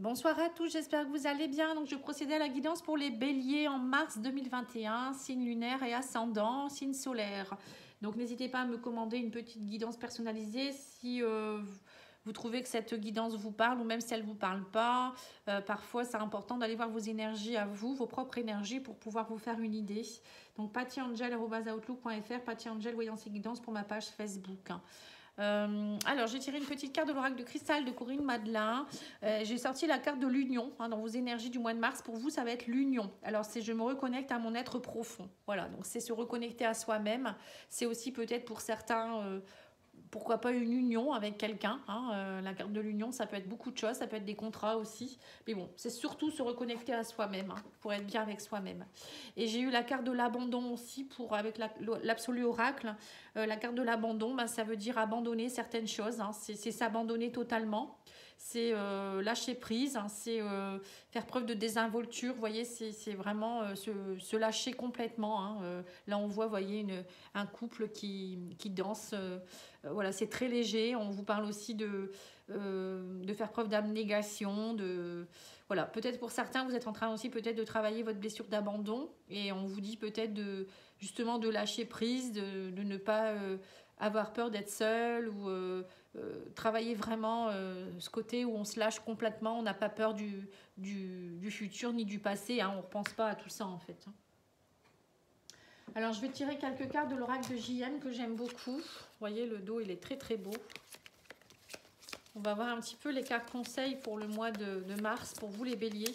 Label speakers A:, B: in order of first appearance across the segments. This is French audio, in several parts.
A: Bonsoir à tous, j'espère que vous allez bien. Donc, je procédais à la guidance pour les béliers en mars 2021, signe lunaire et ascendant, signe solaire. Donc, n'hésitez pas à me commander une petite guidance personnalisée si vous trouvez que cette guidance vous parle ou même si elle ne vous parle pas. Parfois, c'est important d'aller voir vos énergies à vous, vos propres énergies pour pouvoir vous faire une idée. Donc, pattyangel@outlook.fr, pattyangel, voyance et guidance pour ma page Facebook. Alors, j'ai tiré une petite carte de l'oracle de cristal de Corinne Madelin. J'ai sorti la carte de l'union dans vos énergies du mois de mars. Pour vous, ça va être l'union. Alors, c'est je me reconnecte à mon être profond. Voilà, donc c'est se reconnecter à soi-même. C'est aussi peut-être pour certains, pourquoi pas une union avec quelqu'un. La carte de l'union, ça peut être beaucoup de choses. Ça peut être des contrats aussi. Mais bon, c'est surtout se reconnecter à soi-même pour être bien avec soi-même. Et j'ai eu la carte de l'abandon aussi avec l'absolu oracle. La carte de l'abandon, ça veut dire abandonner certaines choses. C'est s'abandonner totalement. C'est lâcher prise. C'est faire preuve de désinvolture. Vous voyez, c'est vraiment se lâcher complètement. Là, on voit, vous voyez, un couple qui danse. Voilà, c'est très léger. On vous parle aussi de faire preuve d'abnégation. Voilà, peut-être pour certains, vous êtes en train aussi peut-être de travailler votre blessure d'abandon. Et on vous dit peut-être justement de lâcher prise, de ne pas avoir peur d'être seul ou travailler vraiment ce côté où on se lâche complètement, on n'a pas peur du futur ni du passé, on ne repense pas à tout ça en fait. Alors je vais tirer quelques cartes de l'oracle de JM que j'aime beaucoup. Vous voyez, le dos il est très très beau. On va voir un petit peu les cartes conseils pour le mois de mars pour vous les béliers.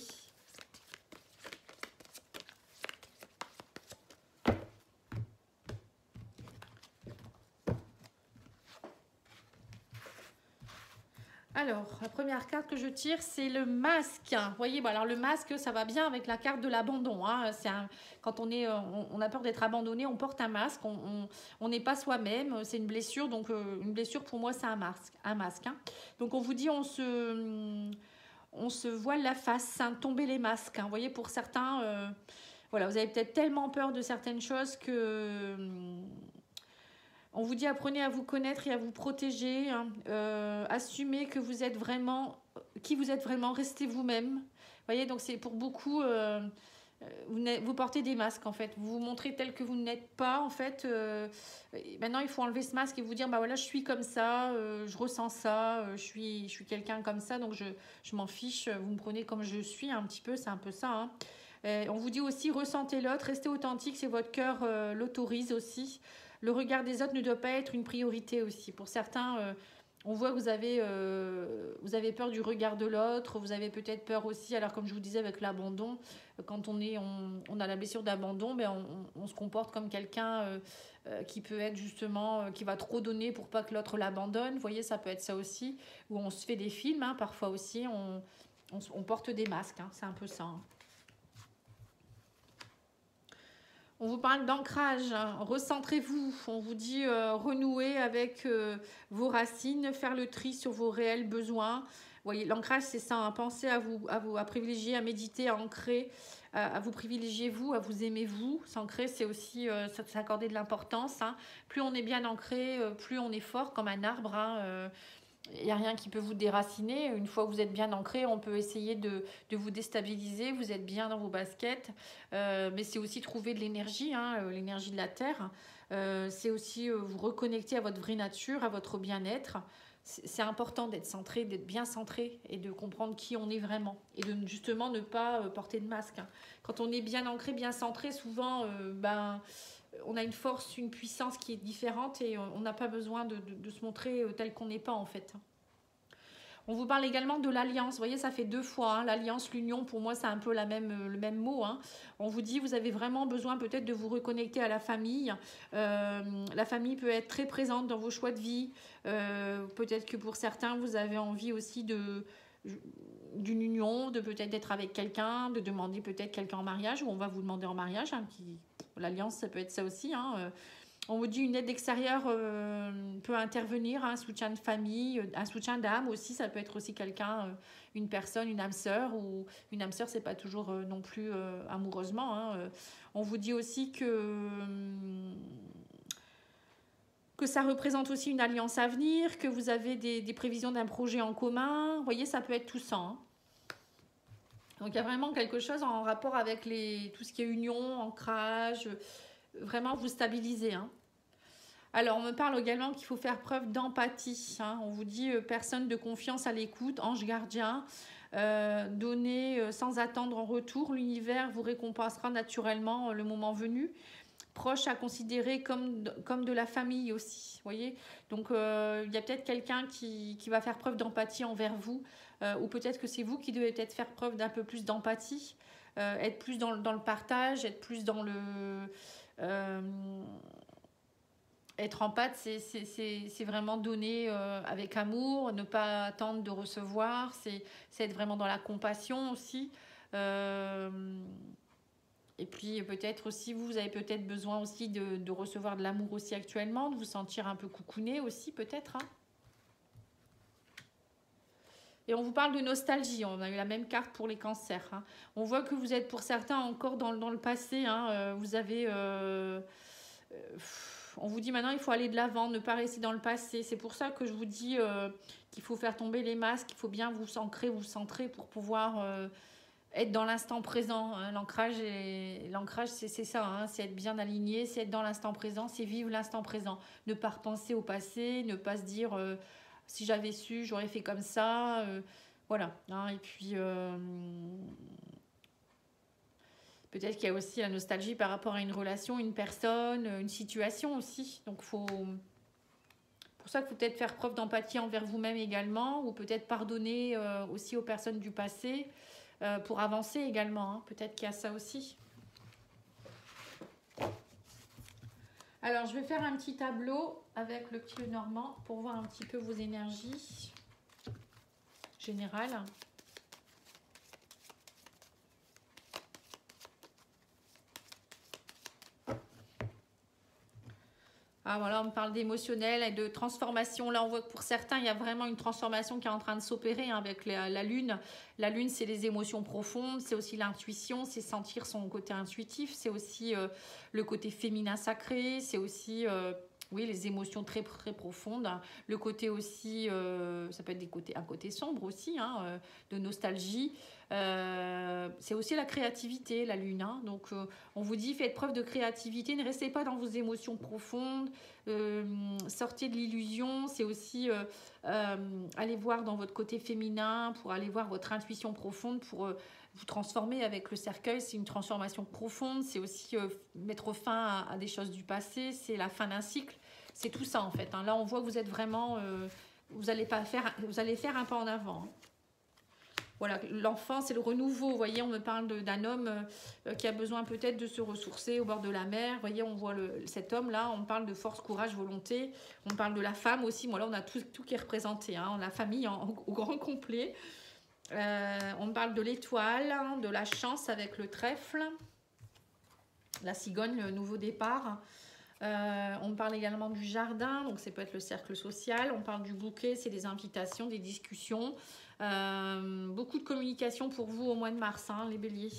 A: Alors, la première carte que je tire, c'est le masque. Vous voyez, alors le masque, ça va bien avec la carte de l'abandon. Quand on a peur d'être abandonné, on porte un masque. On n'est pas soi-même. C'est une blessure. Donc, une blessure, pour moi, c'est un masque. Donc, on vous dit, on se voile la face, tomber les masques. Vous voyez, pour certains, voilà, vous avez peut-être tellement peur de certaines choses que... on vous dit apprenez à vous connaître et à vous protéger, assumez que vous êtes vraiment, qui vous êtes vraiment, restez vous-même. Vous voyez, donc c'est pour beaucoup, vous portez des masques en fait, vous vous montrez tel que vous n'êtes pas en fait. Maintenant il faut enlever ce masque et vous dire bah voilà je suis comme ça, je ressens ça, je suis quelqu'un comme ça donc je m'en fiche, vous me prenez comme je suis un petit peu, c'est un peu ça. On vous dit aussi ressentez l'autre, restez authentique, c'est votre cœur l'autorise aussi. Le regard des autres ne doit pas être une priorité aussi. Pour certains, on voit que vous avez peur du regard de l'autre. Vous avez peut-être peur aussi, alors comme je vous disais avec l'abandon, quand on a la blessure d'abandon, on se comporte comme quelqu'un qui peut être justement, qui va trop donner pour pas que l'autre l'abandonne. Vous voyez, ça peut être ça aussi. Ou on se fait des films, parfois aussi, on porte des masques. C'est un peu ça. On vous parle d'ancrage, recentrez-vous, on vous dit renouer avec vos racines, faire le tri sur vos réels besoins. Vous voyez, l'ancrage c'est ça, pensez à privilégier, à méditer, à ancrer, à vous privilégier vous, à vous aimer vous. S'ancrer c'est aussi s'accorder de l'importance. Plus on est bien ancré, plus on est fort comme un arbre. Il n'y a rien qui peut vous déraciner. Une fois que vous êtes bien ancré, on peut essayer de vous déstabiliser. Vous êtes bien dans vos baskets. Mais c'est aussi trouver de l'énergie, l'énergie de la terre. C'est aussi vous reconnecter à votre vraie nature, à votre bien-être. C'est important d'être centré, d'être bien centré et de comprendre qui on est vraiment. Et de justement ne pas porter de masque. Quand on est bien ancré, bien centré, souvent... on a une force, une puissance qui est différente et on n'a pas besoin de se montrer tel qu'on n'est pas en fait. On vous parle également de l'alliance. Vous voyez, ça fait deux fois. L'alliance, l'union, pour moi, c'est un peu le même mot. On vous dit, vous avez vraiment besoin peut-être de vous reconnecter à la famille. La famille peut être très présente dans vos choix de vie. Peut-être que pour certains, vous avez envie aussi d'une union, de peut-être d'être avec quelqu'un, de demander peut-être quelqu'un en mariage, ou on va vous demander en mariage. L'alliance, ça peut être ça aussi. On vous dit une aide extérieure peut intervenir, un soutien de famille, un soutien d'âme aussi. Ça peut être aussi quelqu'un, une personne, une âme sœur, ou une âme sœur, c'est pas toujours non plus amoureusement. On vous dit aussi que ça représente aussi une alliance à venir, que vous avez des prévisions d'un projet en commun. Vous voyez, ça peut être tout ça. Donc il y a vraiment quelque chose en rapport avec tout ce qui est union, ancrage, vraiment vous stabiliser. Hein. Alors on me parle également qu'il faut faire preuve d'empathie. Hein. On vous dit personne de confiance à l'écoute, ange gardien. Donner sans attendre en retour, l'univers vous récompensera naturellement le moment venu. Proche à considérer comme de la famille aussi, voyez. Donc il y a peut-être quelqu'un qui va faire preuve d'empathie envers vous, ou peut-être que c'est vous qui devez peut-être faire preuve d'un peu plus d'empathie, être plus dans le partage, être plus dans le... être empathe, c'est vraiment donner avec amour, ne pas attendre de recevoir, c'est être vraiment dans la compassion aussi. Et puis peut-être aussi, vous avez peut-être besoin aussi de recevoir de l'amour aussi actuellement, de vous sentir un peu coucouné aussi peut-être. Hein. Et on vous parle de nostalgie, on a eu la même carte pour les cancers. Hein. On voit que vous êtes pour certains encore dans le passé, hein. Vous avez... on vous dit maintenant il faut aller de l'avant, ne pas rester dans le passé. C'est pour ça que je vous dis qu'il faut faire tomber les masques, il faut bien vous ancrer, vous centrer pour pouvoir être dans l'instant présent. Hein. L'ancrage, c'est ça, hein. C'est être bien aligné, c'est être dans l'instant présent, c'est vivre l'instant présent. Ne pas repenser au passé, ne pas se dire si j'avais su, j'aurais fait comme ça. Voilà. Hein. Et puis... peut-être qu'il y a aussi la nostalgie par rapport à une relation, une personne, une situation aussi. Donc, pour ça qu'il faut peut-être faire preuve d'empathie envers vous-même également, ou peut-être pardonner aussi aux personnes du passé pour avancer également. Hein. Peut-être qu'il y a ça aussi. Alors, je vais faire un petit tableau avec le petit Lenormand pour voir un petit peu vos énergies générales. Ah, voilà, on me parle d'émotionnel et de transformation. Là, on voit que pour certains, il y a vraiment une transformation qui est en train de s'opérer hein, avec la Lune. La Lune, c'est les émotions profondes, c'est aussi l'intuition, c'est sentir son côté intuitif, c'est aussi le côté féminin sacré, c'est aussi... oui, les émotions très, très profondes. Le côté aussi, ça peut être un côté sombre aussi, hein, de nostalgie. C'est aussi la créativité, la lune. Hein. Donc, on vous dit, faites preuve de créativité. Ne restez pas dans vos émotions profondes. Sortez de l'illusion. C'est aussi aller voir dans votre côté féminin pour aller voir votre intuition profonde pour... vous transformer avec le cercueil, c'est une transformation profonde, c'est aussi mettre fin à des choses du passé, c'est la fin d'un cycle, c'est tout ça en fait. Hein. Là, on voit que vous êtes vraiment, vous allez faire un pas en avant. Hein. Voilà, l'enfant, c'est le renouveau. Vous voyez, on me parle d'un homme qui a besoin peut-être de se ressourcer au bord de la mer. Vous voyez, on voit cet homme-là, on parle de force, courage, volonté. On parle de la femme aussi. Moi, là, on a tout qui est représenté. Hein. La famille au grand complet. On parle de l'étoile, hein, de la chance avec le trèfle, la cigogne, le nouveau départ. On parle également du jardin, donc ça peut être le cercle social. On parle du bouquet, c'est des invitations, des discussions. Beaucoup de communication pour vous au mois de mars, hein, les béliers.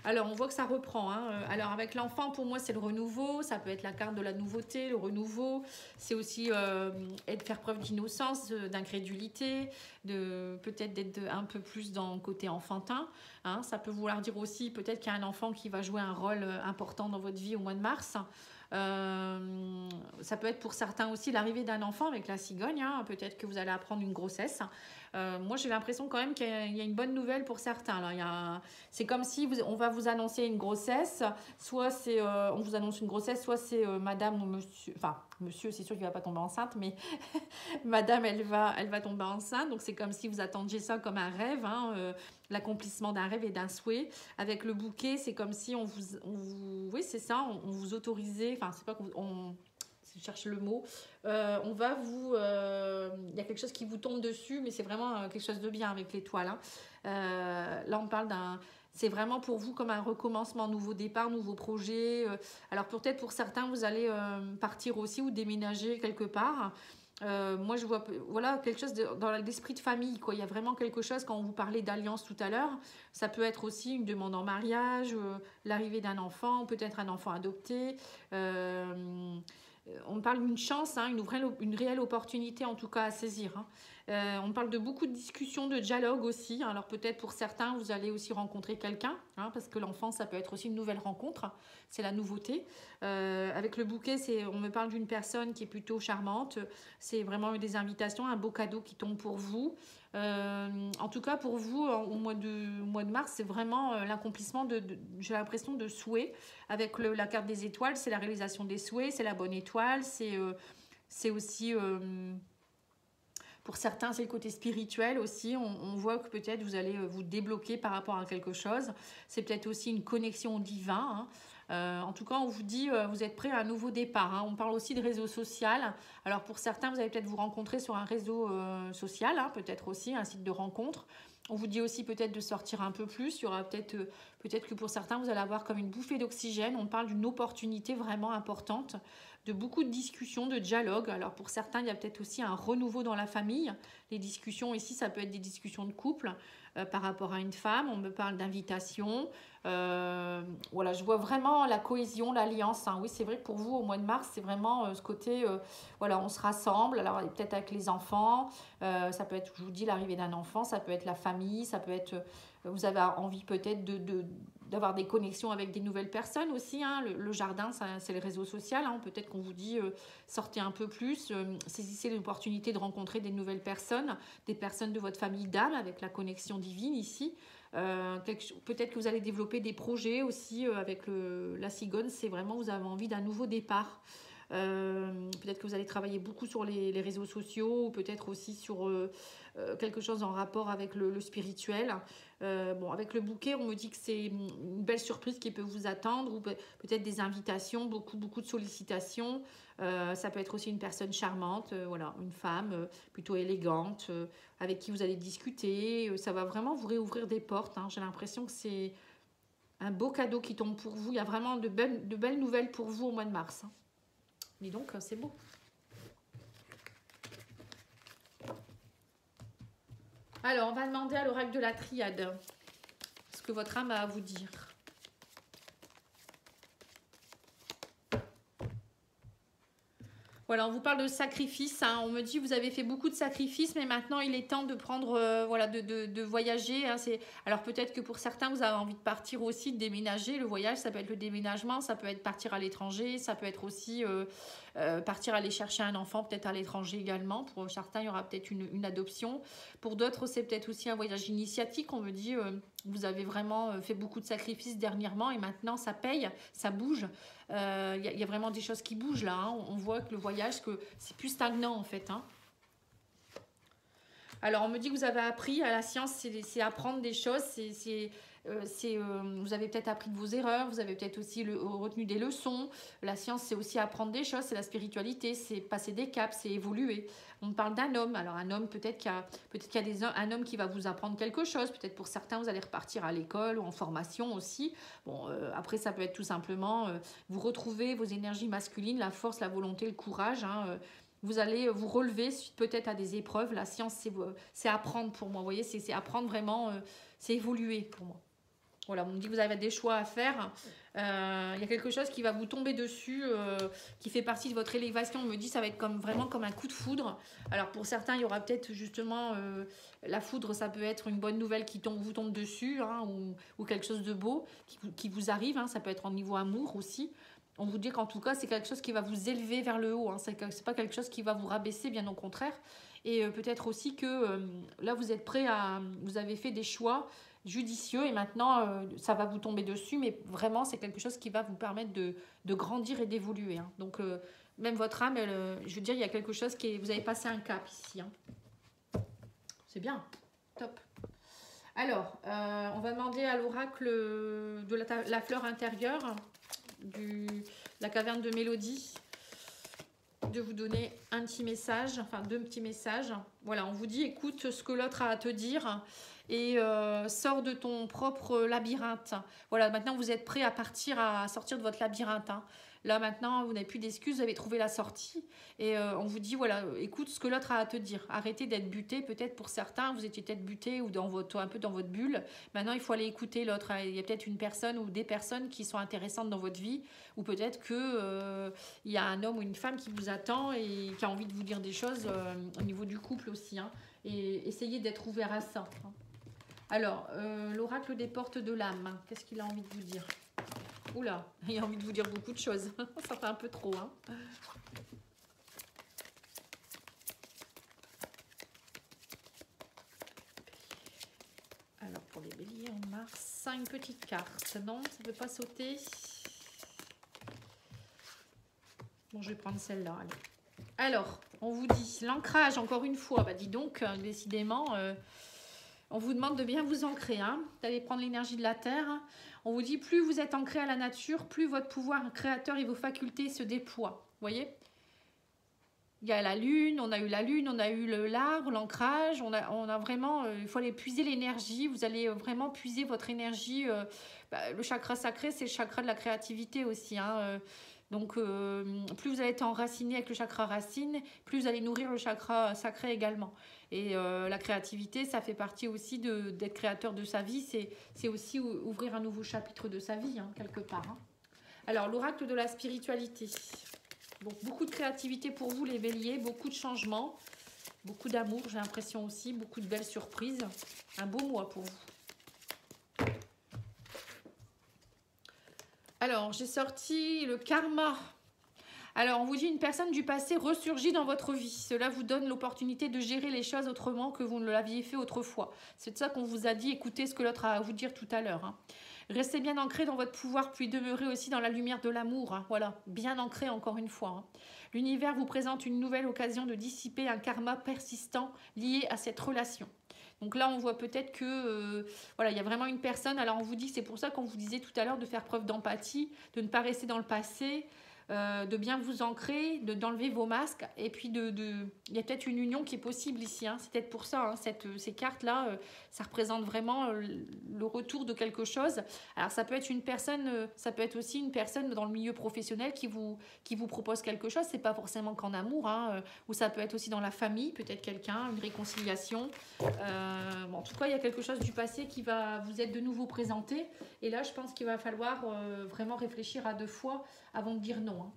A: Alors, on voit que ça reprend. Hein. Alors, avec l'enfant, pour moi, c'est le renouveau. Ça peut être la carte de la nouveauté, le renouveau. C'est aussi faire preuve d'innocence, d'incrédulité, peut-être d'être un peu plus dans le côté enfantin. Hein. Ça peut vouloir dire aussi peut-être qu'il y a un enfant qui va jouer un rôle important dans votre vie au mois de mars. Ça peut être pour certains aussi l'arrivée d'un enfant avec la cigogne. Hein. Peut-être que vous allez apprendre une grossesse. Moi, j'ai l'impression quand même qu'il y a une bonne nouvelle pour certains. C'est comme si on va vous annoncer une grossesse. Soit c'est on vous annonce une grossesse, soit c'est madame ou monsieur. Enfin, monsieur, c'est sûr qu'il ne va pas tomber enceinte, mais madame, elle va tomber enceinte. Donc, c'est comme si vous attendiez ça comme un rêve. Hein, l'accomplissement d'un rêve et d'un souhait. Avec le bouquet, c'est comme si oui, c'est ça, on vous autorisait. Enfin, c'est pas qu'on... je cherche le mot, on va vous... il y a quelque chose qui vous tombe dessus, mais c'est vraiment quelque chose de bien avec l'étoile. Hein. Là, on parle c'est vraiment pour vous comme un recommencement, nouveau départ, nouveau projet. Alors, peut-être pour certains, vous allez partir aussi ou déménager quelque part. Moi, je vois voilà, quelque chose dans l'esprit de famille. Quoi. Il y a vraiment quelque chose, quand on vous parlait d'alliance tout à l'heure, ça peut être aussi une demande en mariage, l'arrivée d'un enfant, peut-être un enfant adopté. On parle d'une chance, hein, une réelle opportunité en tout cas à saisir. Hein. On parle de beaucoup de discussions, de dialogue aussi. Alors peut-être pour certains, vous allez aussi rencontrer quelqu'un, hein, parce que l'enfant, ça peut être aussi une nouvelle rencontre. C'est la nouveauté. Avec le bouquet, on me parle d'une personne qui est plutôt charmante. C'est vraiment des invitations, un beau cadeau qui tombe pour vous. En tout cas, pour vous, au mois de mars, c'est vraiment l'accomplissement j'ai l'impression, de souhaits. Avec la carte des étoiles, c'est la réalisation des souhaits, c'est la bonne étoile, c'est aussi... pour certains, c'est le côté spirituel aussi. On voit que peut-être vous allez vous débloquer par rapport à quelque chose. C'est peut-être aussi une connexion au divin, hein. En tout cas, on vous dit, vous êtes prêt à un nouveau départ, hein. On parle aussi de réseau social. Alors pour certains, vous allez peut-être vous rencontrer sur un réseau social, hein, peut-être aussi un site de rencontre. On vous dit aussi peut-être de sortir un peu plus. Il y aura peut-être que pour certains, vous allez avoir comme une bouffée d'oxygène. On parle d'une opportunité vraiment importante, de beaucoup de discussions, de dialogue. Alors pour certains, il y a peut-être aussi un renouveau dans la famille. Les discussions ici, ça peut être des discussions de couple par rapport à une femme. On me parle d'invitation. Voilà, je vois vraiment la cohésion, l'alliance, hein. Oui, c'est vrai que pour vous, au mois de mars, c'est vraiment ce côté, voilà, on se rassemble. Alors peut-être avec les enfants, ça peut être, je vous dis, l'arrivée d'un enfant, ça peut être la famille, ça peut être, vous avez envie peut-être d'avoir des connexions avec des nouvelles personnes aussi, hein. Le jardin, c'est le réseau social, hein. Peut-être qu'on vous dit, sortez un peu plus, saisissez l'opportunité de rencontrer des nouvelles personnes, des personnes de votre famille d'âme avec la connexion divine ici. Peut-être que vous allez développer des projets aussi avec la cigogne, c'est vraiment, vous avez envie d'un nouveau départ. Peut-être que vous allez travailler beaucoup sur les réseaux sociaux, ou peut-être aussi sur quelque chose en rapport avec le spirituel. Bon, avec le bouquet, on me dit que c'est une belle surprise qui peut vous attendre, ou peut-être des invitations, beaucoup de sollicitations. Ça peut être aussi une personne charmante, voilà, une femme plutôt élégante, avec qui vous allez discuter. Ça va vraiment vous réouvrir des portes, hein. J'ai l'impression que c'est un beau cadeau qui tombe pour vous. Il y a vraiment de belles nouvelles pour vous au mois de mars, hein. Dis donc, c'est beau. Alors, on va demander à l'oracle de la triade ce que votre âme a à vous dire. Voilà, on vous parle de sacrifice, hein. On me dit vous avez fait beaucoup de sacrifices, mais maintenant il est temps de prendre, voilà, de voyager, hein. Alors peut-être que pour certains vous avez envie de partir aussi, de déménager. Le voyage, ça peut être le déménagement, ça peut être partir à l'étranger, ça peut être aussi partir aller chercher un enfant, peut-être à l'étranger également. Pour certains, il y aura peut-être une adoption. Pour d'autres, c'est peut-être aussi un voyage initiatique. On me dit vous avez vraiment fait beaucoup de sacrifices dernièrement et maintenant ça paye, ça bouge. Y a vraiment des choses qui bougent là, hein. On voit que le voyage, que c'est plus stagnant en fait, hein. Alors on me dit que vous avez appris à la science, c'est apprendre des choses, vous avez peut-être appris de vos erreurs, vous avez peut-être aussi retenu des leçons. La science, c'est aussi apprendre des choses, c'est la spiritualité, c'est passer des caps, c'est évoluer. On parle d'un homme. Alors un homme, peut-être qu'il y a un homme qui va vous apprendre quelque chose. Peut-être pour certains, vous allez repartir à l'école ou en formation aussi. Bon, après, ça peut être tout simplement vous retrouver vos énergies masculines, la force, la volonté, le courage, hein. Vous allez vous relever suite peut-être à des épreuves. La science, c'est apprendre pour moi. Vous voyez, c'est apprendre vraiment, c'est évoluer pour moi. Voilà, on me dit que vous avez des choix à faire. Il y a quelque chose qui va vous tomber dessus, qui fait partie de votre élévation. On me dit que ça va être vraiment comme un coup de foudre. Alors pour certains, il y aura peut-être justement la foudre, ça peut être une bonne nouvelle qui vous tombe dessus, hein, ou quelque chose de beau qui vous arrive, hein. Ça peut être en niveau amour aussi. On vous dit qu'en tout cas, c'est quelque chose qui va vous élever vers le haut, hein. C'est pas quelque chose qui va vous rabaisser, bien au contraire. Et peut-être aussi que là, vous êtes prêt vous avez fait des choix judicieux et maintenant, ça va vous tomber dessus. Mais vraiment, c'est quelque chose qui va vous permettre de grandir et d'évoluer, hein. Donc, même votre âme, je veux dire, il y a quelque chose vous avez passé un cap ici, hein. C'est bien, top. Alors, on va demander à l'oracle de la fleur intérieure, la caverne de Mélodie, de vous donner un petit message, enfin 2 petits messages. Voilà, on vous dit écoute ce que l'autre a à te dire et sors de ton propre labyrinthe. Voilà, maintenant vous êtes prêt à sortir de votre labyrinthe, hein. Là maintenant, vous n'avez plus d'excuses, vous avez trouvé la sortie. Et on vous dit, voilà, écoute ce que l'autre a à te dire. Arrêtez d'être buté, peut-être pour certains, vous étiez peut-être buté ou un peu dans votre bulle. Maintenant, il faut aller écouter l'autre. Il y a peut-être une personne ou des personnes qui sont intéressantes dans votre vie. Ou peut-être qu'il y a un homme ou une femme qui vous attend et qui a envie de vous dire des choses au niveau du couple aussi, hein. et essayez d'être ouvert à ça. Alors, l'oracle des portes de l'âme, qu'est-ce qu'il a envie de vous dire? Oula, il a envie de vous dire beaucoup de choses. Ça fait un peu trop, hein. Alors, pour les béliers en mars, 5 petites cartes. Non, ça ne peut pas sauter. Bon, je vais prendre celle-là. Alors, on vous dit l'ancrage, encore une fois. Bah, dis donc, décidément, on vous demande de bien vous ancrer, hein, d'aller prendre l'énergie de la terre. On vous dit, plus vous êtes ancré à la nature, plus votre pouvoir créateur et vos facultés se déploient. Vous voyez? Il y a la lune, on a eu l'arbre, l'ancrage, on a vraiment, il faut aller puiser l'énergie, vous allez vraiment puiser votre énergie. Le chakra sacré, c'est le chakra de la créativité aussi, hein, donc, plus vous allez être enraciné avec le chakra racine, plus vous allez nourrir le chakra sacré également. Et la créativité, ça fait partie aussi d'être créateur de sa vie. C'est aussi ouvrir un nouveau chapitre de sa vie, hein, quelque part. Hein. Alors, l'oracle de la spiritualité. Bon, beaucoup de créativité pour vous, les béliers. Beaucoup de changements. Beaucoup d'amour, j'ai l'impression aussi. Beaucoup de belles surprises. Un beau mois pour vous. Alors, j'ai sorti le karma. Alors, on vous dit une personne du passé ressurgit dans votre vie. Cela vous donne l'opportunité de gérer les choses autrement que vous ne l'aviez fait autrefois. C'est de ça qu'on vous a dit, écoutez ce que l'autre a à vous dire tout à l'heure. Hein. Restez bien ancré dans votre pouvoir, puis demeurez aussi dans la lumière de l'amour. Hein. Voilà, bien ancré encore une fois. Hein. L'univers vous présente une nouvelle occasion de dissiper un karma persistant lié à cette relation. Donc là, on voit peut-être que voilà, il y a vraiment une personne. Alors, on vous dit, c'est pour ça qu'on vous disait tout à l'heure de faire preuve d'empathie, de ne pas rester dans le passé, de bien vous ancrer, d'enlever vos masques. Et puis, il y a peut-être une union qui est possible ici. Hein. C'est peut-être pour ça, hein, ces cartes-là, ça représente vraiment le retour de quelque chose. Alors, ça peut être une personne, ça peut être aussi une personne dans le milieu professionnel qui vous propose quelque chose. C'est pas forcément qu'en amour, hein, ou ça peut être aussi dans la famille, peut-être quelqu'un, une réconciliation. Bon, en tout cas, il y a quelque chose du passé qui va vous être de nouveau présenté. Et là, je pense qu'il va falloir vraiment réfléchir à 2 fois avant de dire non. Hein.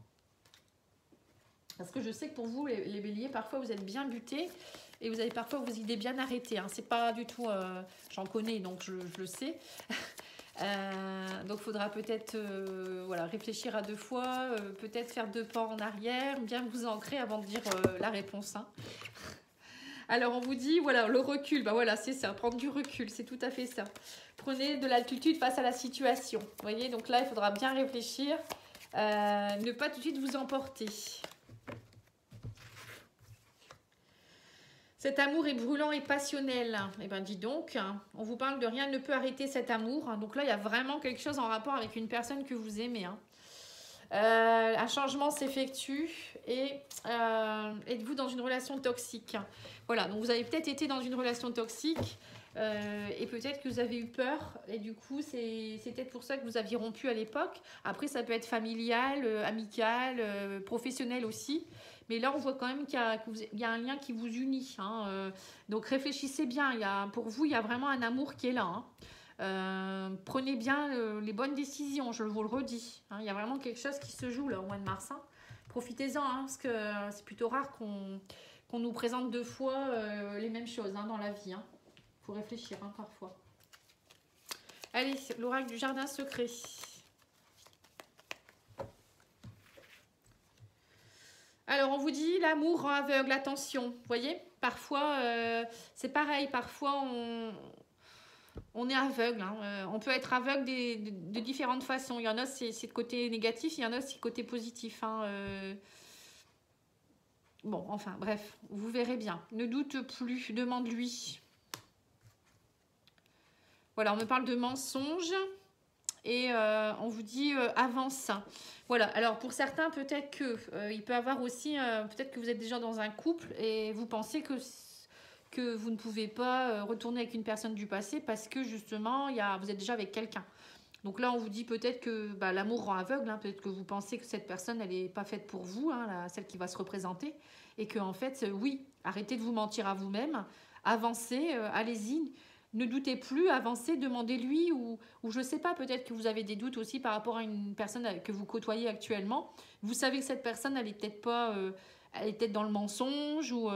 A: Parce que je sais que pour vous, les béliers, parfois vous êtes bien butés et vous avez parfois vos idées bien arrêtées. Hein. C'est pas du tout... j'en connais, donc je le sais. Donc il faudra peut-être voilà, réfléchir à 2 fois, peut-être faire 2 pas en arrière, bien vous ancrer avant de dire la réponse. Hein. Alors on vous dit, voilà, le recul, bah voilà, c'est ça, prendre du recul, c'est tout à fait ça. Prenez de l'altitude face à la situation. Vous voyez, donc là, il faudra bien réfléchir, ne pas tout de suite vous emporter. Cet amour est brûlant et passionnel. Eh bien, dis donc, hein, on vous parle de rien ne peut arrêter cet amour. Donc là, il y a vraiment quelque chose en rapport avec une personne que vous aimez. Hein. Un changement s'effectue et êtes-vous dans une relation toxique? Voilà, donc vous avez peut-être été dans une relation toxique et peut-être que vous avez eu peur et du coup, c'est peut-être pour ça que vous aviez rompu à l'époque. Après, ça peut être familial, amical, professionnel aussi. Mais là, on voit quand même qu'il y a un lien qui vous unit. Hein, donc, réfléchissez bien. Pour vous, il y a vraiment un amour qui est là. Hein. Prenez bien les bonnes décisions, je vous le redis. Hein, il y a vraiment quelque chose qui se joue là au mois de mars. Hein. Profitez-en, hein, parce que c'est plutôt rare qu'on nous présente 2 fois les mêmes choses hein, dans la vie. Hein. Faut réfléchir hein, parfois. Allez, l'oracle du jardin secret. Alors, on vous dit l'amour rend aveugle, attention. Vous voyez, parfois, c'est pareil. Parfois, on est aveugle. Hein. On peut être aveugle de différentes façons. Il y en a, c'est le côté négatif. Il y en a, c'est le côté positif. Hein. Bon, enfin, bref, vous verrez bien. Ne doute plus, demande-lui. Voilà, on me parle de mensonges. Et on vous dit avance. Voilà, alors pour certains, peut-être que il peut y avoir aussi, peut-être que vous êtes déjà dans un couple et vous pensez que vous ne pouvez pas retourner avec une personne du passé parce que justement, vous êtes déjà avec quelqu'un. Donc là, on vous dit peut-être que l'amour rend aveugle, hein, peut-être que vous pensez que cette personne, elle n'est pas faite pour vous, hein, celle qui va se représenter, et que en fait, oui, arrêtez de vous mentir à vous-même, avancez, allez-y. Ne doutez plus, avancez, demandez-lui ou je ne sais pas, peut-être que vous avez des doutes aussi par rapport à une personne que vous côtoyez actuellement. Vous savez que cette personne, elle est peut-être pas, elle est peut-être dans le mensonge ou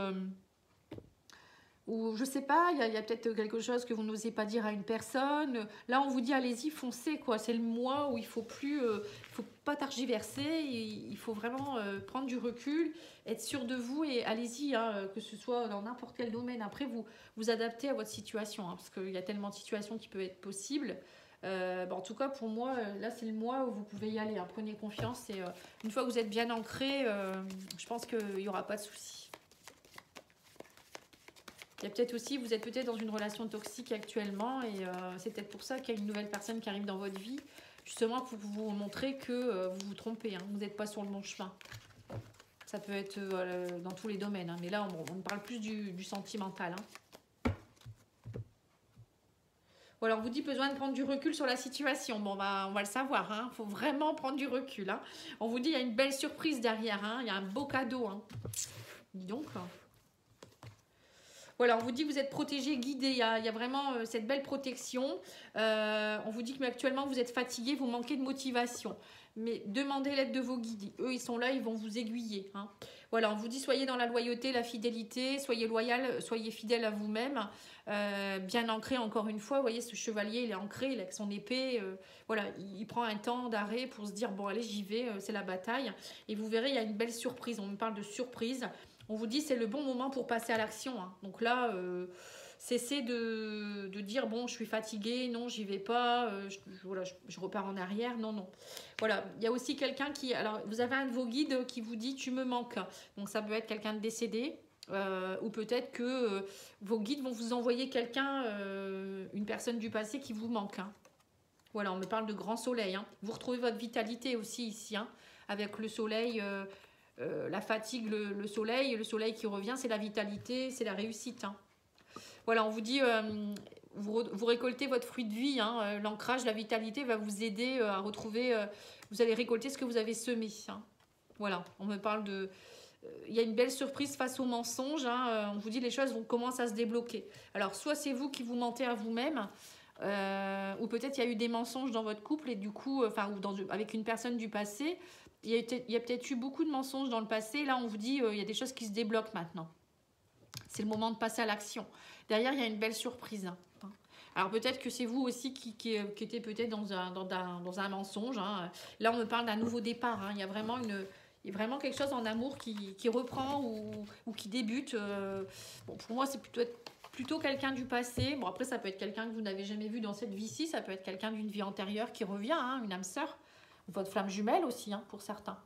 A: ou je sais pas, il y a peut-être quelque chose que vous n'osez pas dire à une personne. Là, on vous dit allez-y, foncez quoi. C'est le mois où il faut plus, faut pas targiverser. Il faut vraiment prendre du recul, être sûr de vous et allez-y, hein, que ce soit dans n'importe quel domaine. Après, vous adaptez à votre situation, hein, parce qu'il y a tellement de situations qui peuvent être possibles. En tout cas, pour moi, là, c'est le mois où vous pouvez y aller. Hein. Prenez confiance et une fois que vous êtes bien ancré, je pense qu'il n'y aura pas de souci. Il y a peut-être aussi, vous êtes peut-être dans une relation toxique actuellement et c'est peut-être pour ça qu'il y a une nouvelle personne qui arrive dans votre vie, justement pour vous montrer que vous vous trompez, hein, vous n'êtes pas sur le bon chemin. Ça peut être dans tous les domaines, hein, mais là on parle plus du sentimental. Hein. Bon, alors on vous dit besoin de prendre du recul sur la situation. Bon, on va le savoir, hein. Faut vraiment prendre du recul. Hein. On vous dit il y a une belle surprise derrière, hein. Il y a un beau cadeau. Hein. Dis donc. Voilà, on vous dit que vous êtes protégé, guidé, il y a vraiment cette belle protection. On vous dit que actuellement vous êtes fatigué, vous manquez de motivation. Mais demandez l'aide de vos guides. Eux, ils sont là, ils vont vous aiguiller. Hein. Voilà, on vous dit soyez dans la loyauté, la fidélité, soyez loyal, soyez fidèle à vous-même. Bien ancré encore une fois, vous voyez ce chevalier, il est ancré, il est avec son épée. Voilà, il prend un temps d'arrêt pour se dire bon allez j'y vais, c'est la bataille. Et vous verrez, il y a une belle surprise, on me parle de surprise. On vous dit c'est le bon moment pour passer à l'action. Hein. Donc là, cessez de dire bon je suis fatiguée, non j'y vais pas, voilà, je repars en arrière, non, non. Voilà, il y a aussi quelqu'un qui... Alors vous avez un de vos guides qui vous dit tu me manques. Donc ça peut être quelqu'un de décédé. Ou peut-être que vos guides vont vous envoyer quelqu'un, une personne du passé qui vous manque. Hein. Voilà, on me parle de grand soleil. Hein. Vous retrouvez votre vitalité aussi ici, hein, avec le soleil... la fatigue, le soleil qui revient, c'est la vitalité, c'est la réussite. Hein. Voilà, on vous dit, vous récoltez votre fruit de vie, hein, l'ancrage, la vitalité va vous aider à retrouver, vous allez récolter ce que vous avez semé. Hein. Voilà, on me parle de... Il y a une belle surprise face aux mensonges, hein, on vous dit les choses vont commencer à se débloquer. Alors, soit c'est vous qui vous mentez à vous-même, ou peut-être il y a eu des mensonges dans votre couple et du coup, avec une personne du passé, il y a peut-être eu beaucoup de mensonges dans le passé. Là, on vous dit il y a des choses qui se débloquent maintenant. C'est le moment de passer à l'action. Derrière, il y a une belle surprise. Hein. Alors, peut-être que c'est vous aussi qui étiez peut-être dans un mensonge. Hein. Là, on me parle d'un nouveau départ. Hein. Il y a vraiment quelque chose en amour qui reprend ou qui débute. Bon, pour moi, c'est plutôt quelqu'un du passé. Bon, après, ça peut être quelqu'un que vous n'avez jamais vu dans cette vie-ci. Ça peut être quelqu'un d'une vie antérieure qui revient, hein, une âme sœur. Votre flamme jumelle aussi, hein, pour certains.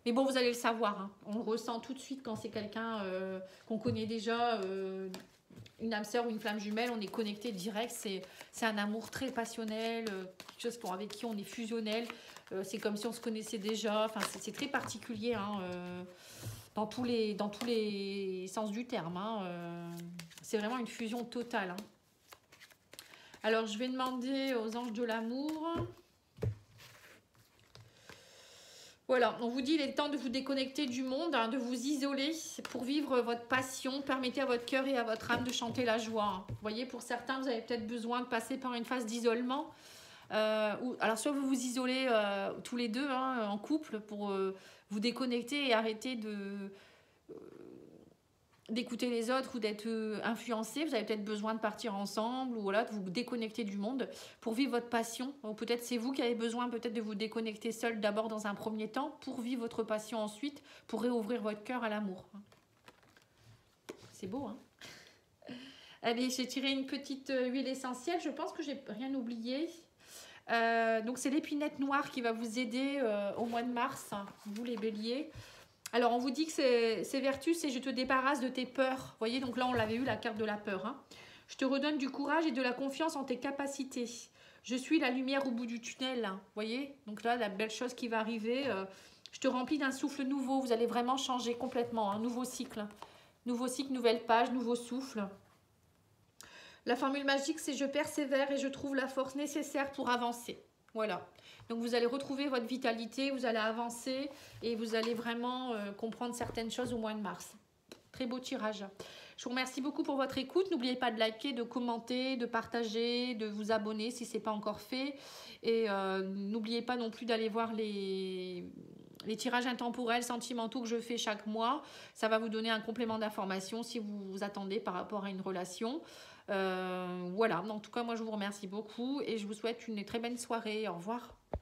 A: Mais bon, vous allez le savoir. Hein. On le ressent tout de suite quand c'est quelqu'un qu'on connaît déjà, une âme sœur ou une flamme jumelle. On est connecté direct. C'est un amour très passionnel, quelque chose avec qui on est fusionnel. C'est comme si on se connaissait déjà. Enfin, c'est très particulier hein, dans tous les sens du terme. Hein, c'est vraiment une fusion totale. Hein. Alors, je vais demander aux anges de l'amour... Voilà, on vous dit il est temps de vous déconnecter du monde, hein, de vous isoler pour vivre votre passion. Permettez à votre cœur et à votre âme de chanter la joie. Hein. Vous voyez, pour certains, vous avez peut-être besoin de passer par une phase d'isolement. Alors, soit vous vous isolez tous les deux hein, en couple pour vous déconnecter et arrêter d'écouter les autres ou d'être influencé. Vous avez peut-être besoin de partir ensemble ou voilà, de vous déconnecter du monde pour vivre votre passion. Ou peut-être c'est vous qui avez besoin peut-être de vous déconnecter seul d'abord dans un premier temps pour vivre votre passion ensuite, pour réouvrir votre cœur à l'amour. C'est beau, hein? Allez, j'ai tiré une petite huile essentielle. Je pense que j'ai rien oublié. Donc c'est l'épinette noire qui va vous aider au mois de mars, hein, vous les béliers. Alors, on vous dit que ces vertus, c'est je te débarrasse de tes peurs. Vous voyez, donc là, on l'avait eu, la carte de la peur. Hein. Je te redonne du courage et de la confiance en tes capacités. Je suis la lumière au bout du tunnel. Hein. Vous voyez, donc là, la belle chose qui va arriver. Je te remplis d'un souffle nouveau. Vous allez vraiment changer complètement. Un hein. Nouveau cycle. Nouveau cycle, nouvelle page, nouveau souffle. La formule magique, c'est je persévère et je trouve la force nécessaire pour avancer. Voilà. Donc, vous allez retrouver votre vitalité, vous allez avancer et vous allez vraiment comprendre certaines choses au mois de mars. Très beau tirage. Je vous remercie beaucoup pour votre écoute. N'oubliez pas de liker, de commenter, de partager, de vous abonner si ce n'est pas encore fait. Et n'oubliez pas non plus d'aller voir les les tirages intemporels, sentimentaux que je fais chaque mois, ça va vous donner un complément d'information si vous vous attendez par rapport à une relation. Voilà, en tout cas, moi, je vous remercie beaucoup et je vous souhaite une très belle soirée. Au revoir.